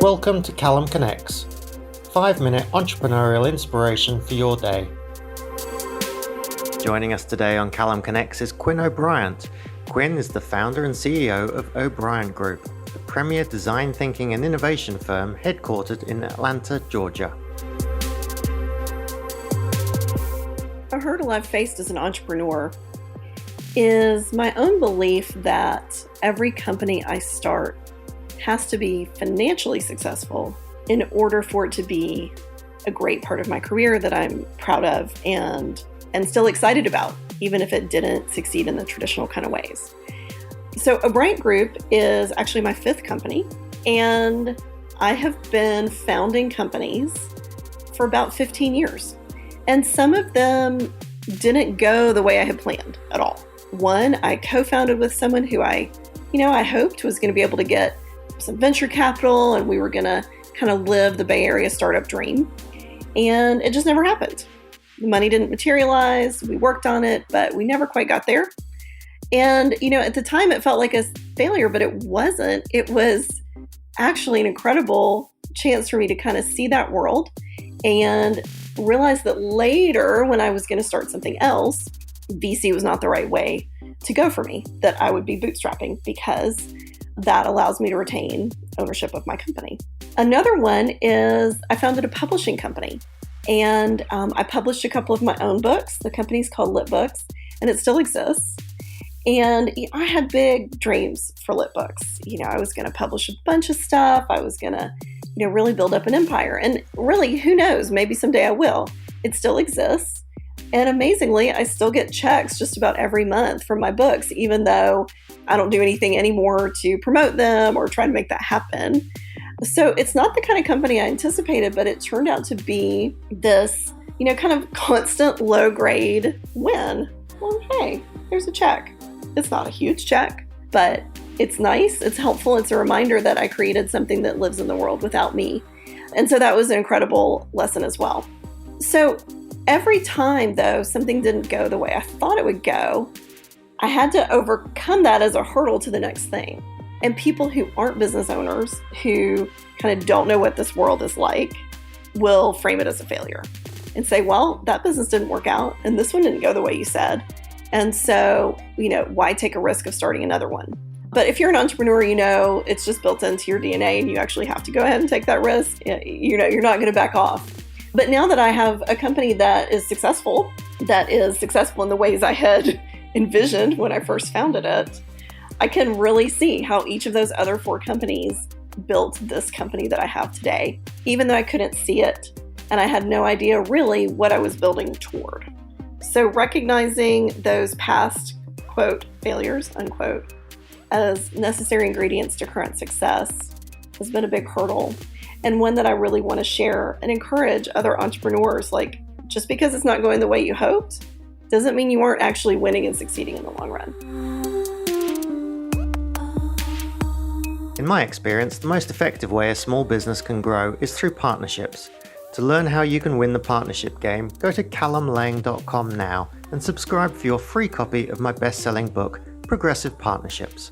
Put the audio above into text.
Welcome to CallumConnects, 5-minute entrepreneurial inspiration for your day. Joining us today on CallumConnects is Quinn O'Brien. Quinn is the founder and CEO of O'Brien Group, the premier design thinking and innovation firm headquartered in Atlanta, Georgia. A hurdle I've faced as an entrepreneur is my own belief that every company I start has to be financially successful in order for it to be a great part of my career that I'm proud of and still excited about, even if it didn't succeed in the traditional kind of ways. So O'Brien Group is actually my 5th company, and I have been founding companies for about 15 years. And some of them didn't go the way I had planned at all. One, I co-founded with someone who I hoped was going to be able to get some venture capital, and we were going to kind of live the Bay Area startup dream. And it just never happened. The money didn't materialize. We worked on it, but we never quite got there. And, at the time it felt like a failure, but it wasn't. It was actually an incredible chance for me to kind of see that world and realize that later, when I was going to start something else, VC was not the right way to go for me, that I would be bootstrapping because that allows me to retain ownership of my company. Another one is I founded a publishing company, and I published a couple of my own books. The company's called Lit Books, and it still exists. And I had big dreams for Lit Books. I was going to publish a bunch of stuff. I was going to, really build up an empire. And really, who knows? Maybe someday I will. It still exists. And amazingly, I still get checks just about every month from my books, even though I don't do anything anymore to promote them or try to make that happen. So it's not the kind of company I anticipated, but it turned out to be this, kind of constant low-grade win. Well, hey, there's a check. It's not a huge check, but it's nice. It's helpful. It's a reminder that I created something that lives in the world without me. And so that was an incredible lesson as well. So every time, though, something didn't go the way I thought it would go, I had to overcome that as a hurdle to the next thing. And people who aren't business owners, who kind of don't know what this world is like, will frame it as a failure and say, well, that business didn't work out and this one didn't go the way you said. And so, why take a risk of starting another one? But if you're an entrepreneur, it's just built into your DNA and you actually have to go ahead and take that risk. You're not going to back off. But now that I have a company that is successful in the ways I had envisioned when I first founded it, I can really see how each of those other 4 companies built this company that I have today, even though I couldn't see it and I had no idea really what I was building toward. So recognizing those past, quote, failures, unquote, as necessary ingredients to current success has been a big hurdle, and one that I really want to share and encourage other entrepreneurs. Like, just because it's not going the way you hoped doesn't mean you aren't actually winning and succeeding in the long run. In my experience, the most effective way a small business can grow is through partnerships. To learn how you can win the partnership game, go to callumlang.com now and subscribe for your free copy of my best-selling book, Progressive Partnerships.